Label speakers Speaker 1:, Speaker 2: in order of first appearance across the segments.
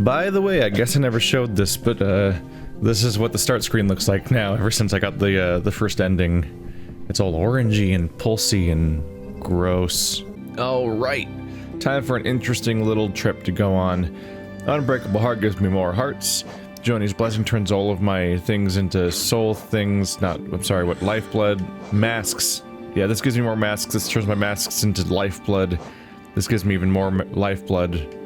Speaker 1: By the way, I guess I never showed this, but this is what the start screen looks like now, ever since I got the first ending. It's all orangey and pulsy and gross. Oh, right. Time for an interesting little trip to go on. Unbreakable Heart gives me more hearts. Joni's Blessing turns all of my things into soul things, Lifeblood. Masks. Yeah, this gives me more masks. This turns my masks into Lifeblood. This gives me even more Lifeblood.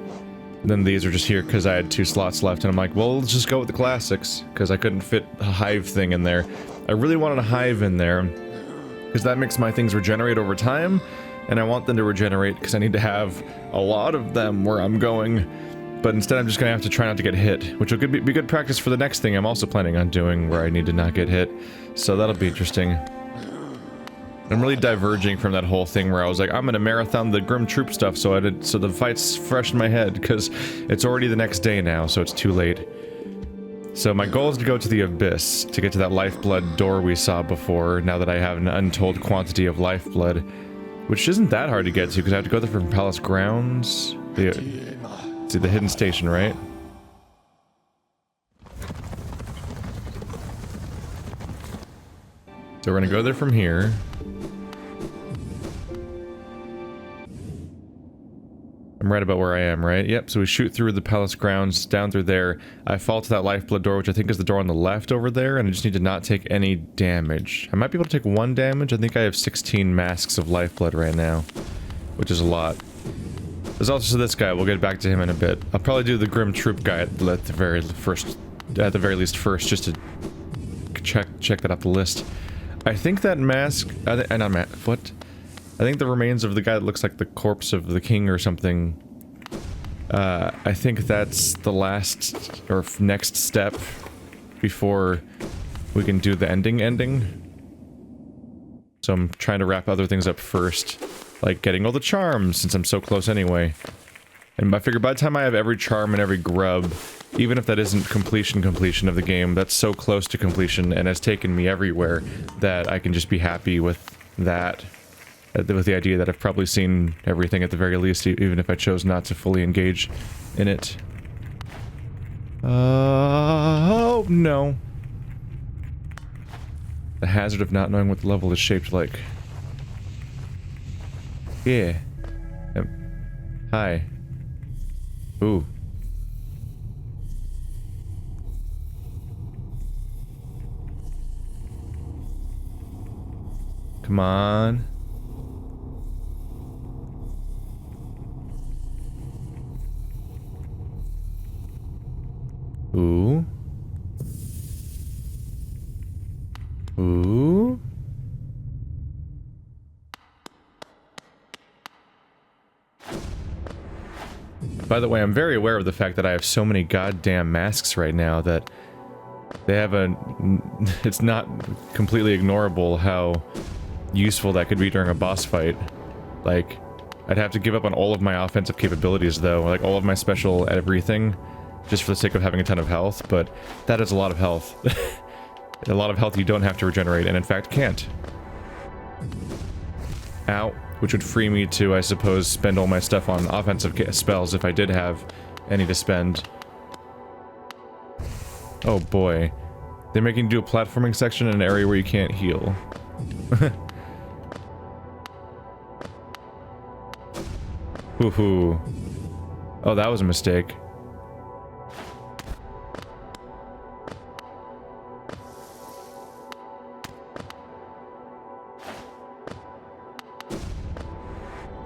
Speaker 1: Then these are just here because I had 2 slots left, and I'm like, well, let's just go with the classics, because I couldn't fit a hive thing in there. I really wanted a hive in there, because that makes my things regenerate over time, and I want them to regenerate because I need to have a lot of them where I'm going. But instead I'm just gonna have to try not to get hit, which will be good practice for the next thing I'm also planning on doing, where I need to not get hit. So that'll be interesting. I'm really diverging from that whole thing where I was like, I'm gonna marathon the Grimm Troupe stuff so the fight's fresh in my head, because it's already the next day now, so it's too late. So my goal is to go to the Abyss, to get to that Lifeblood door we saw before, now that I have an untold quantity of Lifeblood. Which isn't that hard to get to, because I have to go there from Palace Grounds. To the hidden station, right? So we're gonna go there from here. I'm right about where I am, right? Yep, so we shoot through the palace grounds, down through there. I fall to that Lifeblood door, which I think is the door on the left over there, and I just need to not take any damage. I might be able to take 1 damage. I think I have 16 masks of Lifeblood right now, which is a lot. There's also this guy. We'll get back to him in a bit. I'll probably do the Grimm Troupe guy at the very least first, just to check that off the list. I think that mask, what? I think the remains of the guy that looks like the corpse of the king or something. I think that's the last or next step before we can do the ending. So I'm trying to wrap other things up first. Like getting all the charms, since I'm so close anyway. And I figure by the time I have every charm and every grub, even if that isn't completion of the game, that's so close to completion and has taken me everywhere that I can just be happy with that. With the idea that I've probably seen everything at the very least, even if I chose not to fully engage in it. Oh no. The hazard of not knowing what the level is shaped like. Yeah. Hi. Ooh. Come on. Ooh. Ooh. By the way, I'm very aware of the fact that I have so many goddamn masks right now that they have it's not completely ignorable how useful that could be during a boss fight. Like, I'd have to give up on all of my offensive capabilities though, like all of my special everything, just for the sake of having a ton of health, but that is a lot of health. A lot of health you don't have to regenerate, and in fact can't. Ow. Which would free me to, I suppose, spend all my stuff on offensive spells if I did have any to spend. Oh boy. They're making you do a platforming section in an area where you can't heal. Woohoo. Oh, that was a mistake.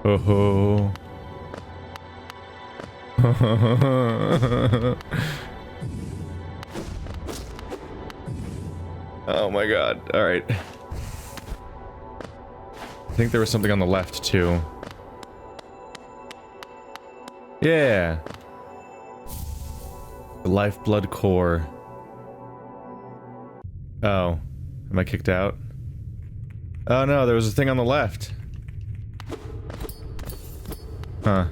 Speaker 1: Oh. Oh my god. Alright. I think there was something on the left too. Yeah. The Lifeblood core. Oh. Am I kicked out? Oh no, there was a thing on the left. Huh.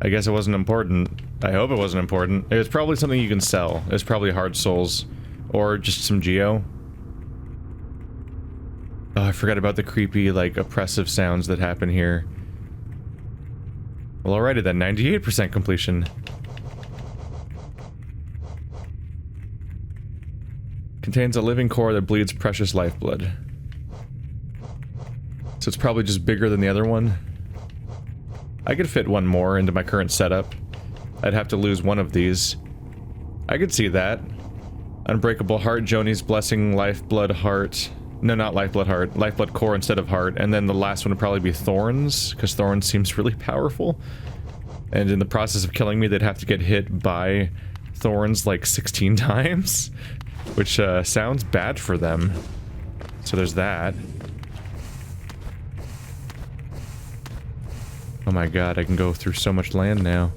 Speaker 1: I guess it wasn't important. I hope it wasn't important. It was probably something you can sell. It was probably hard souls. Or just some geo. Oh, I forgot about the creepy, like, oppressive sounds that happen here. Well, alrighty then, 98% completion. Contains a living core that bleeds precious lifeblood. So it's probably just bigger than the other one. I could fit one more into my current setup. I'd have to lose one of these. I could see that. Unbreakable heart, Joni's blessing, lifeblood heart. No, not lifeblood heart. Lifeblood core instead of heart. And then the last one would probably be thorns, because thorns seems really powerful. And in the process of killing me, they'd have to get hit by thorns like 16 times. Which sounds bad for them. So there's that. Oh my god, I can go through so much land now.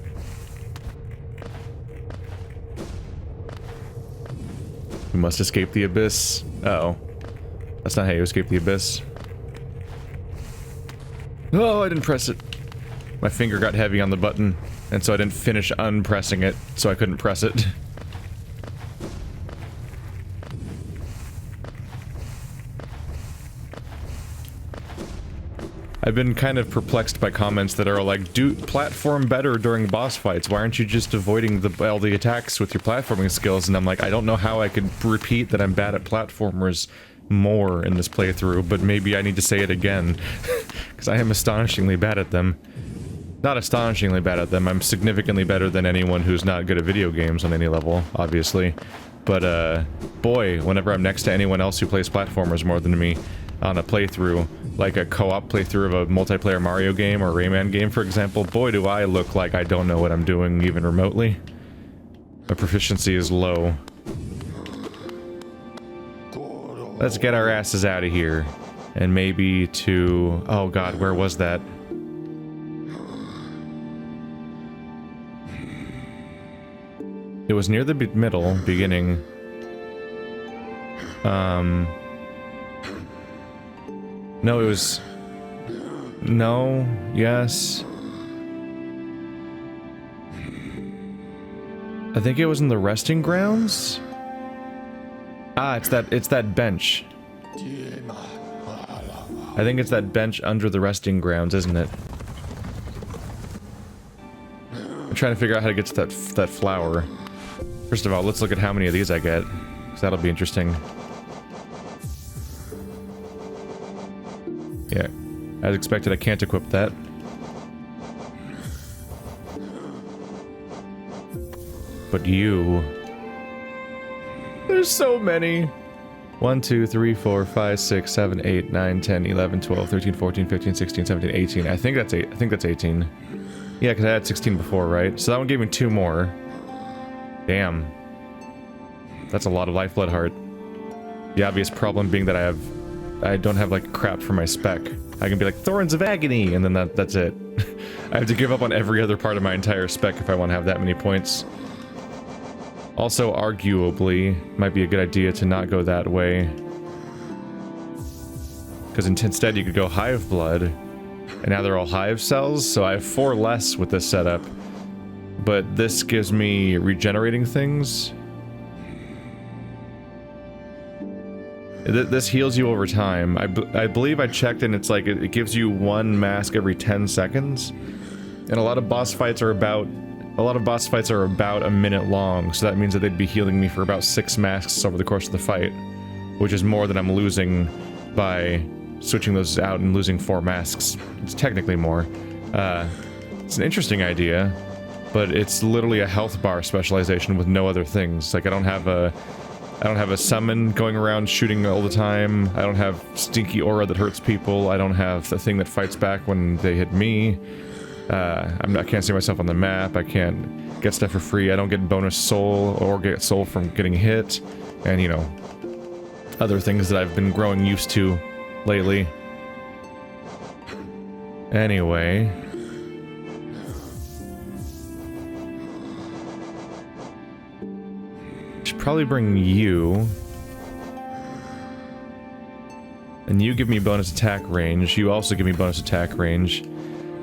Speaker 1: We must escape the abyss. Uh-oh. That's not how you escape the abyss. Oh, I didn't press it. My finger got heavy on the button, and so I didn't finish unpressing it, so I couldn't press it. I've been kind of perplexed by comments that are like, do platform better during boss fights. Why aren't you just avoiding all the attacks with your platforming skills? And I'm like, I don't know how I could repeat that I'm bad at platformers more in this playthrough, but maybe I need to say it again. Because I am astonishingly bad at them. Not astonishingly bad at them, I'm significantly better than anyone who's not good at video games on any level, obviously. But, boy, whenever I'm next to anyone else who plays platformers more than me, on a playthrough, like a co-op playthrough of a multiplayer Mario game or Rayman game, for example, boy do I look like I don't know what I'm doing even remotely. My proficiency is low. Let's get our asses out of here. And maybe to... oh god, where was that? It was near the beginning. No, it was... no, yes. I think it was in the resting grounds? Ah, it's that bench. I think it's that bench under the resting grounds, isn't it? I'm trying to figure out how to get to that flower. First of all, let's look at how many of these I get, because that'll be interesting. Yeah, as expected, I can't equip that. But you... there's so many! 1, 2, 3, 4, 5, 6, 7, 8, 9, 10, 11, 12, 13, 14, 15, 16, 17, 18. I think that's 18. Yeah, because I had 16 before, right? So that one gave me 2 more. Damn. That's a lot of lifeblood heart. The obvious problem being that I don't have, like, crap for my spec. I can be like, Thorns of Agony, and then that's it. I have to give up on every other part of my entire spec if I want to have that many points. Also, arguably, might be a good idea to not go that way. Because instead you could go Hive Blood, and now they're all Hive cells, so I have 4 less with this setup. But this gives me regenerating things. This heals you over time. I believe I checked and it's like, it gives you 1 mask every 10 seconds. And a lot of boss fights are about a minute long, so that means that they'd be healing me for about 6 masks over the course of the fight. Which is more than I'm losing by switching those out and losing 4 masks. It's technically more. It's an interesting idea, but it's literally a health bar specialization with no other things. Like, I don't have a summon going around shooting all the time. I don't have stinky aura that hurts people. I don't have the thing that fights back when they hit me. I can't see myself on the map. I can't get stuff for free. I don't get bonus soul or get soul from getting hit. And, you know, other things that I've been growing used to lately. Anyway... should probably bring you. And you give me bonus attack range. You also give me bonus attack range.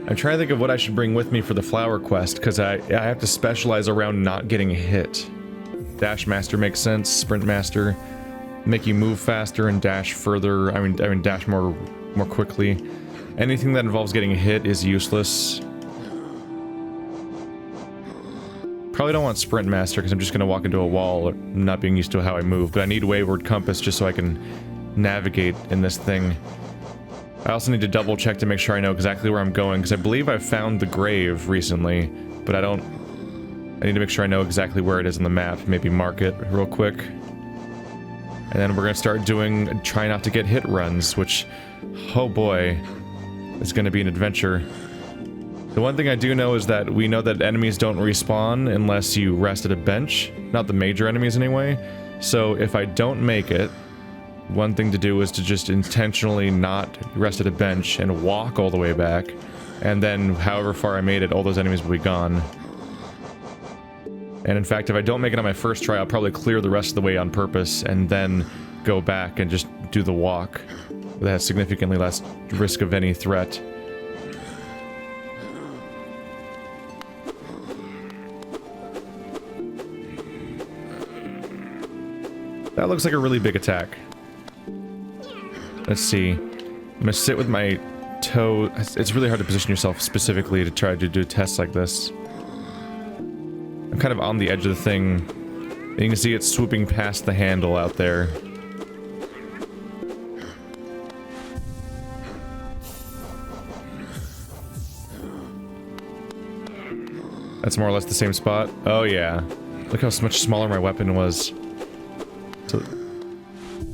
Speaker 1: I'm trying to think of what I should bring with me for the flower quest, because I have to specialize around not getting hit. Dash Master makes sense. Sprint Master. Make you move faster and dash further. I mean dash more quickly. Anything that involves getting hit is useless. Probably don't want Sprint Master because I'm just gonna walk into a wall, not being used to how I move, but I need Wayward Compass just so I can navigate in this thing. I also need to double check to make sure I know exactly where I'm going, because I believe I found the grave recently, but I need to make sure I know exactly where it is on the map, maybe mark it real quick. And then we're gonna start doing try not to get hit runs, which, oh boy, is gonna be an adventure. The one thing I do know is that we know that enemies don't respawn unless you rest at a bench. Not the major enemies anyway. So if I don't make it, one thing to do is to just intentionally not rest at a bench and walk all the way back. And then however far I made it, all those enemies will be gone. And in fact, if I don't make it on my first try, I'll probably clear the rest of the way on purpose and then go back and just do the walk. That has significantly less risk of any threat. That looks like a really big attack. Let's see. I'm gonna sit with my toe. It's really hard to position yourself specifically to try to do tests like this. I'm kind of on the edge of the thing. You can see it swooping past the handle out there. That's more or less the same spot. Oh yeah. Look how much smaller my weapon was.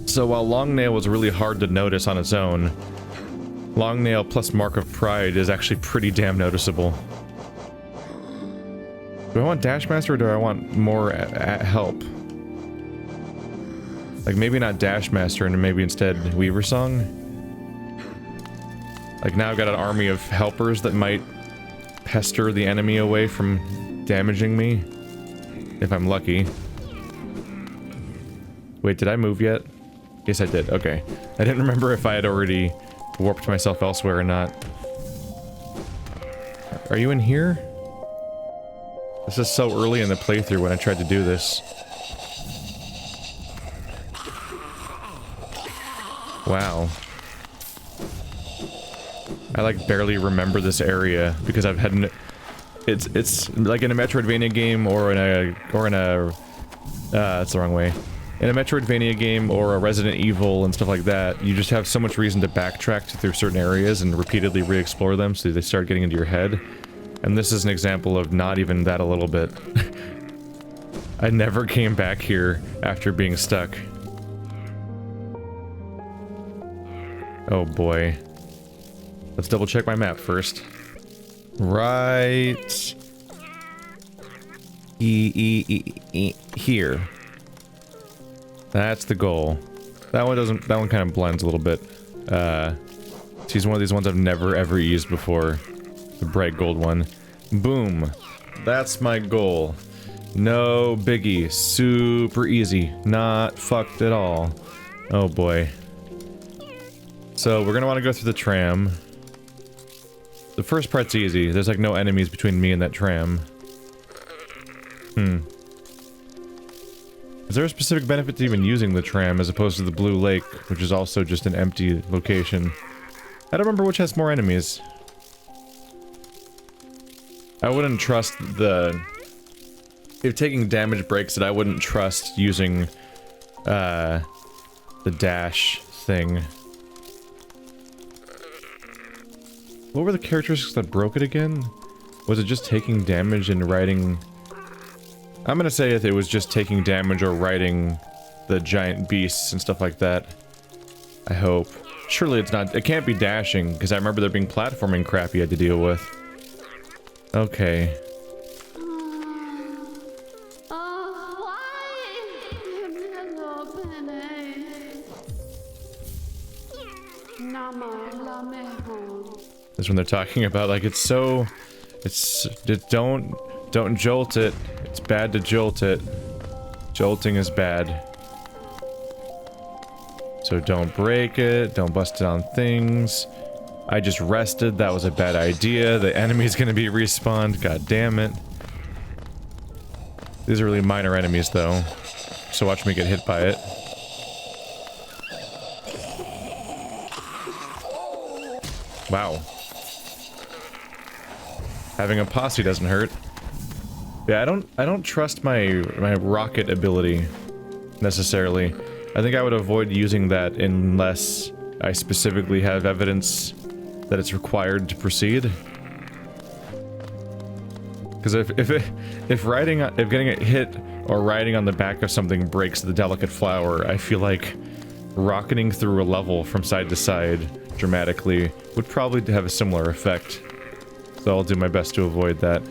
Speaker 1: So while Long Nail was really hard to notice on its own, Long Nail plus Mark of Pride is actually pretty damn noticeable. Do I want Dashmaster or do I want more help? Like maybe not Dashmaster and maybe instead Weaver Song? Like now I've got an army of helpers that might pester the enemy away from damaging me. If I'm lucky. Wait, did I move yet? Yes, I did. Okay. I didn't remember if I had already warped myself elsewhere or not. Are you in here? This is so early in the playthrough when I tried to do this. Wow. I like barely remember this area because I've had it's like in a Metroidvania game or in a that's the wrong way. In a Metroidvania game or a Resident Evil and stuff like that, you just have so much reason to backtrack through certain areas and repeatedly re-explore them so they start getting into your head. And this is an example of not even that a little bit. I never came back here after being stuck. Oh boy. Let's double check my map first. Right... here. That's the goal. That one kind of blends a little bit. She's one of these ones I've never ever used before. The bright gold one. Boom. That's my goal. No biggie. Super easy. Not fucked at all. Oh boy. So we're gonna want to go through the tram. The first part's easy. There's like no enemies between me and that tram. Is there a specific benefit to even using the tram as opposed to the Blue Lake, which is also just an empty location? I don't remember which has more enemies. I wouldn't trust the... If taking damage breaks it, I wouldn't trust using, the dash thing. What were the characteristics that broke it again? Was it just taking damage and riding... I'm gonna say if it was just taking damage or riding the giant beasts and stuff like that. I hope. Surely it's not- it can't be dashing, because I remember there being platforming crap you had to deal with. Okay. This one they're talking about, like, it's so... Don't jolt it. It's bad to jolt it. Jolting is bad. So don't break it, don't bust it on things. I just rested, that was a bad idea. The enemy's gonna be respawned, god damn it. These are really minor enemies though. So watch me get hit by it. Wow. Having a posse doesn't hurt. Yeah, I don't trust my rocket ability necessarily. I think I would avoid using that unless I specifically have evidence that it's required to proceed. Because if getting it hit or riding on the back of something breaks the delicate flower, I feel like rocketing through a level from side to side dramatically would probably have a similar effect. So I'll do my best to avoid that.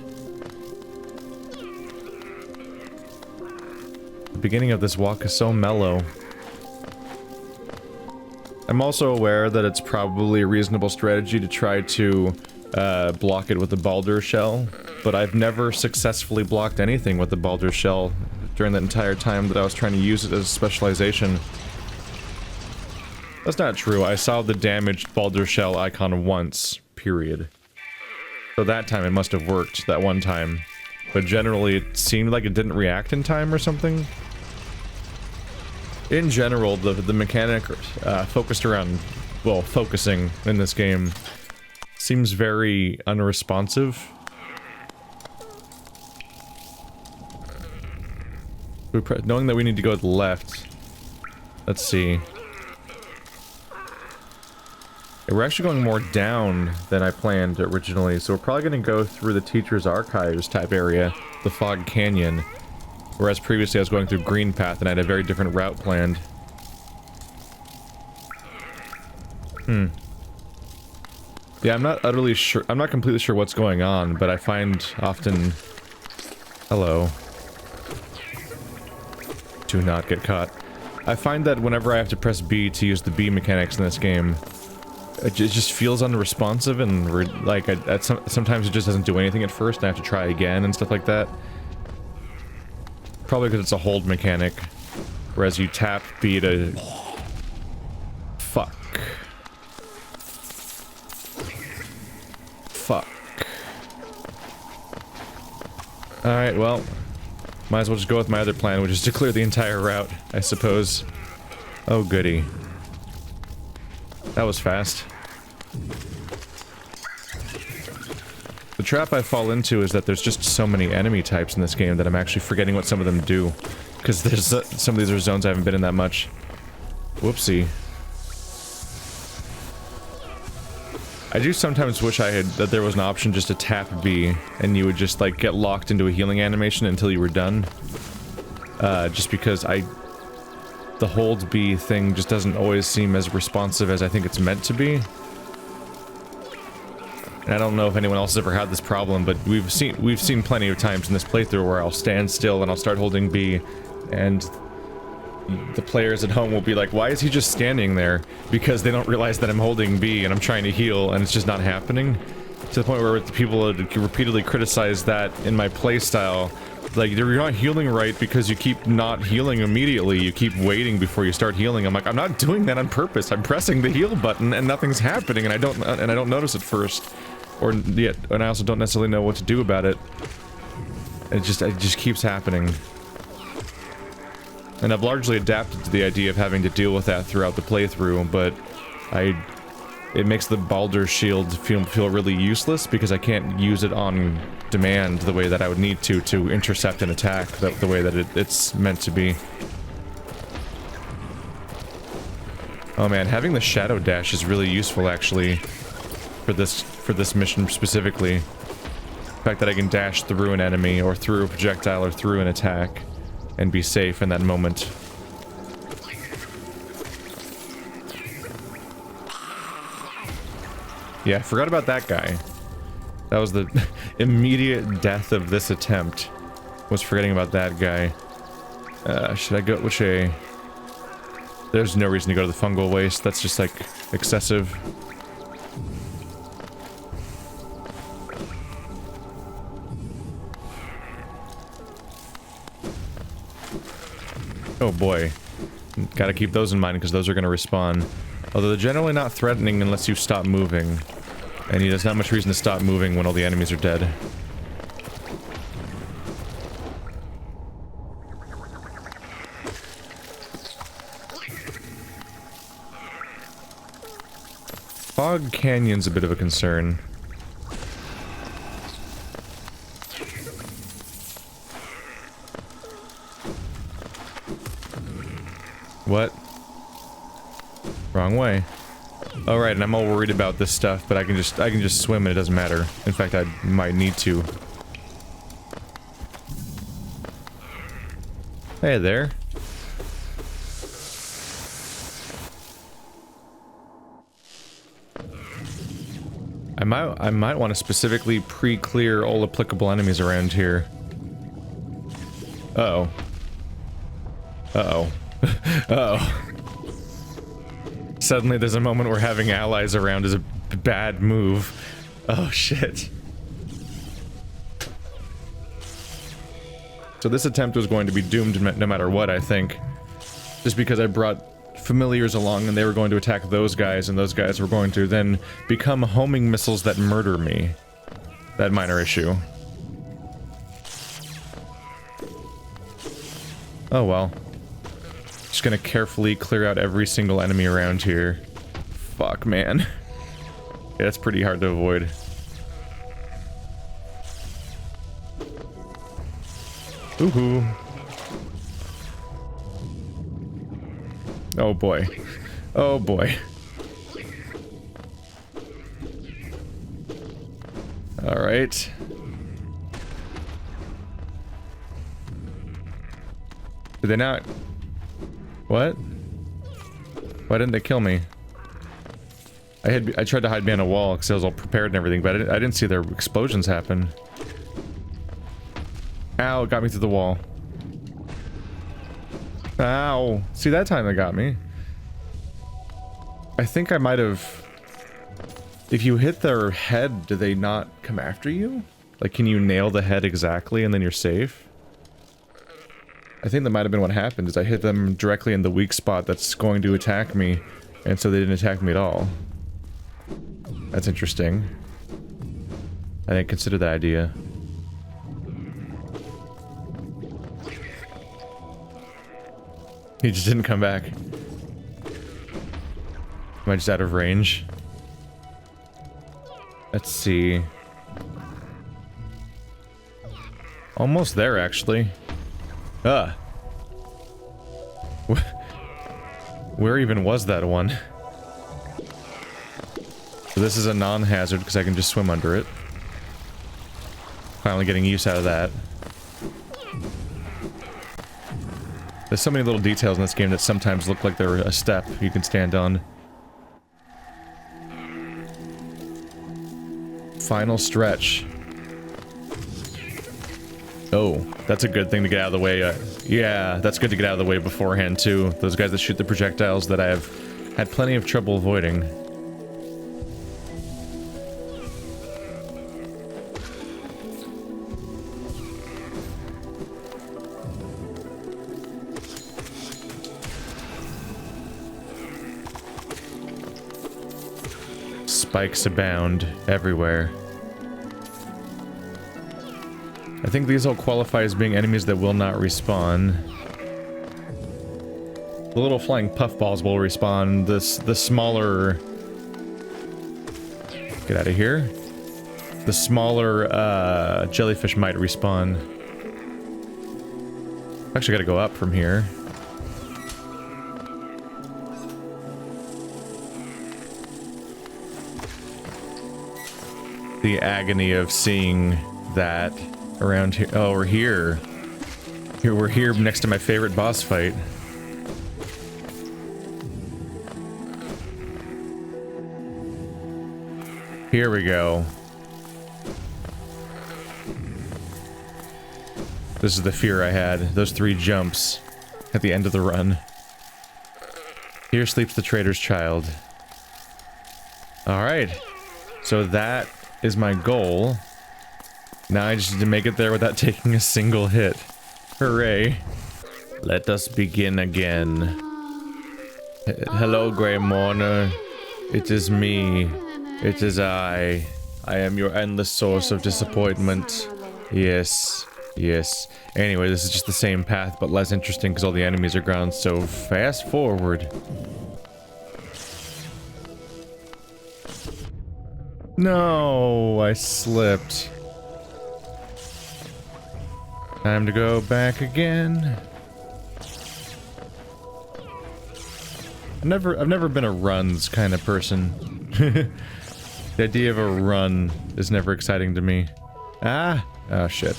Speaker 1: The beginning of this walk is so mellow. I'm also aware that it's probably a reasonable strategy to try to block it with the Ballard shell, but I've never successfully blocked anything with the Ballard shell during that entire time that I was trying to use it as a specialization. That's not true. I saw the damaged Ballard shell icon once, period. So that time it must have worked, that one time. But generally it seemed like it didn't react in time or something. In general, the mechanic focused around, well, focusing in this game seems very unresponsive. Knowing that we need to go to the left, let's see. We're actually going more down than I planned originally, so we're probably going to go through the Teacher's Archives type area, the Fog Canyon. Whereas previously I was going through Green Path and I had a very different route planned. Yeah, I'm not utterly sure, I'm not completely sure what's going on, but I find often... Hello. Do not get caught. I find that whenever I have to press B to use the B mechanics in this game, it just feels unresponsive and sometimes it just doesn't do anything at first and I have to try again and stuff like that. Probably because it's a hold mechanic, whereas you tap B to... Fuck. Fuck. Alright, well, might as well just go with my other plan, which is to clear the entire route, I suppose. Oh goody. That was fast. The trap I fall into is that there's just so many enemy types in this game that I'm actually forgetting what some of them do. Because there's some of these are zones I haven't been in that much. Whoopsie. I do sometimes wish that there was an option just to tap B, and you would just, like, get locked into a healing animation until you were done. Just because the hold B thing just doesn't always seem as responsive as I think it's meant to be. And I don't know if anyone else has ever had this problem, but we've seen plenty of times in this playthrough where I'll stand still and I'll start holding B, and the players at home will be like, why is he just standing there? Because they don't realize that I'm holding B and I'm trying to heal and it's just not happening. To the point where people repeatedly criticize that in my playstyle. Like, you're not healing right because you keep not healing immediately. You keep waiting before you start healing. I'm like, I'm not doing that on purpose. I'm pressing the heal button and nothing's happening, and I don't notice it first. And I also don't necessarily know what to do about it. It just keeps happening. And I've largely adapted to the idea of having to deal with that throughout the playthrough, but it makes the Ballard shield feel really useless because I can't use it on demand the way that I would need to intercept an attack the way that it's meant to be. Oh man, having the shadow dash is really useful actually for this mission specifically. The fact that I can dash through an enemy or through a projectile or through an attack and be safe in that moment. Yeah, I forgot about that guy. That was the immediate death of this attempt. Was forgetting about that guy. Should I go which way? There's no reason to go to the fungal waste. That's just like excessive. Oh boy. Gotta keep those in mind because those are gonna respawn. Although they're generally not threatening unless you stop moving. And there's not much reason to stop moving when all the enemies are dead. Fog Canyon's a bit of a concern. What? Wrong way. Alright, and I'm all worried about this stuff, but I can just swim and it doesn't matter. In fact, I might need to. Hey there. I might want to specifically pre-clear all applicable enemies around here. Uh-oh. Uh-oh. Uh-oh. Suddenly there's a moment where having allies around is a bad move. Oh shit. So this attempt was going to be doomed no matter what, I think. Just because I brought familiars along and they were going to attack those guys, and those guys were going to then become homing missiles that murder me. That minor issue. Oh well. Just gonna carefully clear out every single enemy around here. Fuck, man. Yeah, it's pretty hard to avoid. Ooh-hoo. Oh boy. Oh boy. Alright. Did they not? What? Why didn't they kill me? I tried to hide behind a wall because I was all prepared and everything, but I didn't see their explosions happen. Ow, it got me through the wall. Ow. See, that time it got me. I think I might have... If you hit their head, do they not come after you? Like, can you nail the head exactly and then you're safe? I think that might have been what happened, is I hit them directly in the weak spot that's going to attack me, and so they didn't attack me at all. That's interesting. I didn't consider that idea. He just didn't come back. Am I just out of range? Let's see. Almost there, actually. Where even was that one? So this is a non-hazard because I can just swim under it. Finally getting use out of that. There's so many little details in this game that sometimes look like they're a step you can stand on. Final stretch. Oh, that's a good thing to get out of the way. Yeah, that's good to get out of the way beforehand, too. Those guys that shoot the projectiles that I have had plenty of trouble avoiding. Spikes abound everywhere. I think these all qualify as being enemies that will not respawn. The little flying puffballs will respawn. The smaller... Get out of here. The smaller jellyfish might respawn. Actually gotta go up from here. The agony of seeing that around here. Oh, we're here. We're here next to my favorite boss fight. Here we go. This is the fear I had. Those 3 jumps at the end of the run. Here sleeps the traitor's child. Alright. So that is my goal. Now I just need to make it there without taking a single hit. Hooray. Let us begin again. Hello, Grey Mourner. It is me. It is I. I am your endless source of disappointment. Yes. Yes. Anyway, this is just the same path, but less interesting because all the enemies are gone, so fast forward. No, I slipped. Time to go back again. I've never been a runs kind of person. The idea of a run is never exciting to me. Ah! Oh, shit.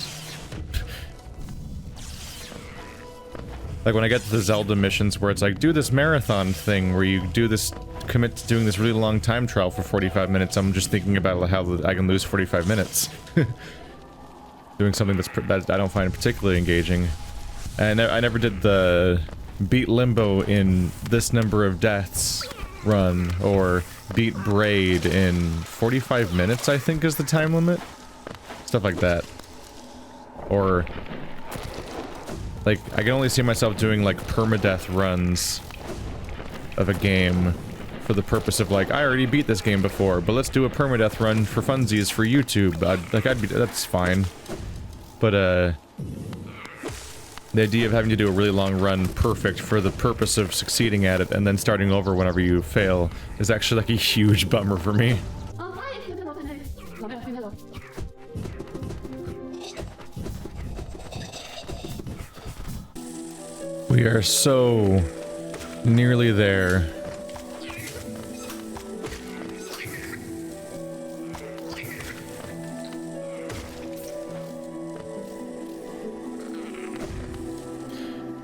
Speaker 1: Like when I get to the Zelda missions where it's like, do this marathon thing where you do this, commit to doing this really long time trial for 45 minutes, I'm just thinking about how I can lose 45 minutes. Doing something that I don't find particularly engaging. And I never did the beat Limbo in this number of deaths run, or beat Braid in 45 minutes, I think is the time limit. Stuff like that. Or, like, I can only see myself doing, like, permadeath runs of a game for the purpose of, like, I already beat this game before, but let's do a permadeath run for funsies for YouTube. That's fine. But, the idea of having to do a really long run perfect for the purpose of succeeding at it and then starting over whenever you fail is actually like a huge bummer for me. We are so nearly there.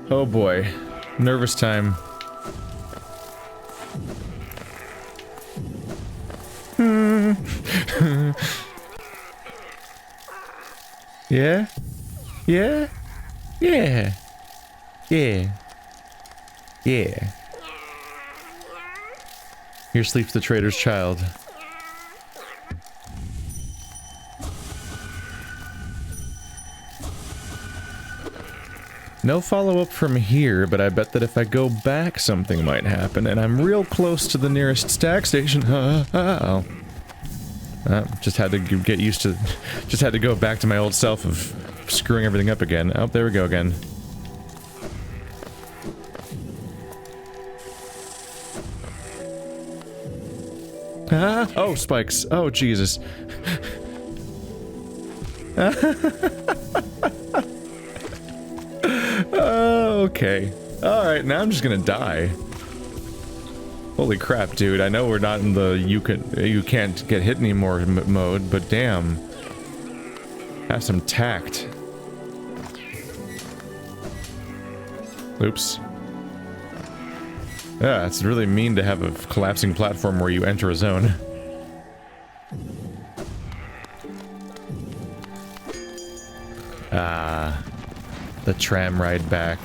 Speaker 1: Oh boy. Nervous time. Yeah? Yeah? Yeah. Yeah. Yeah. Here sleeps the traitor's child. No follow-up from here, but I bet that if I go back something might happen, and I'm real close to the nearest stack station. Just had to get used to... Just had to go back to my old self of screwing everything up again. Oh, there we go again. Ah! Oh, spikes. Oh, Jesus. Okay. Alright, now I'm just gonna die. Holy crap, dude. I know we're not in the you can't get hit anymore mode, but damn. Have some tact. Oops. Yeah, it's really mean to have a collapsing platform where you enter a zone. Ah. The tram ride back.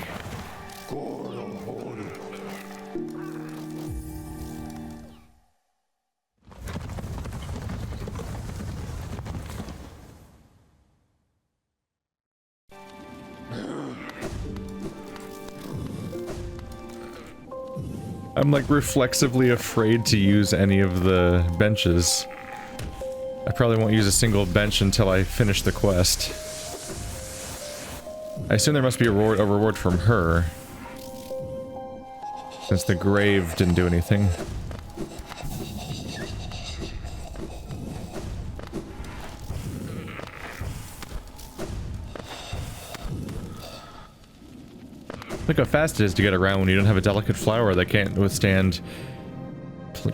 Speaker 1: I'm like reflexively afraid to use any of the benches. I probably won't use a single bench until I finish the quest. I assume there must be a reward from her. Since the grave didn't do anything. Look how fast it is to get around when you don't have a delicate flower that can't withstand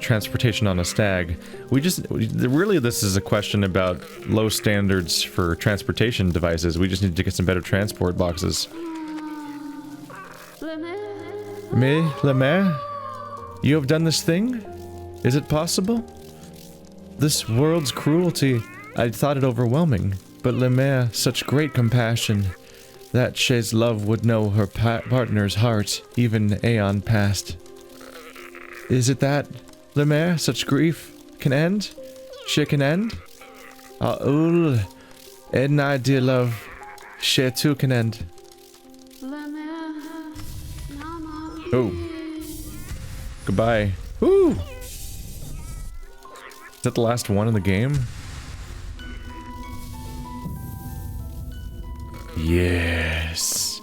Speaker 1: transportation on a stag. Really this is a question about low standards for transportation devices. We just need to get some better transport boxes. Me, la mère? You have done this thing? Is it possible? This world's cruelty, I thought it overwhelming, but la mère, such great compassion. That She's love would know her partner's heart, even aeon past. Is it that, la mère, such grief can end? She can end? Ul, and I, dear love, she too can end. Oh. Goodbye. Woo! Is that the last one in the game? Yes.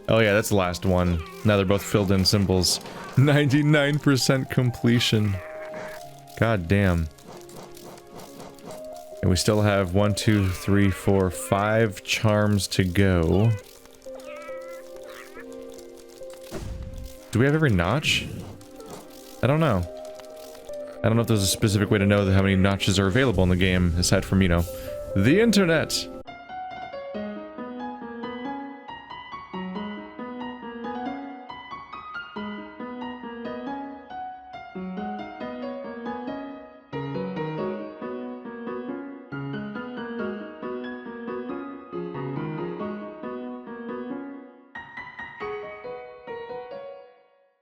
Speaker 1: Oh yeah, that's the last one. Now they're both filled in symbols. 99% completion. God damn. And we still have 1, 2, 3, 4, 5 charms to go. Do we have every notch? I don't know. I don't know if there's a specific way to know how many notches are available in the game, aside from, you know, the internet!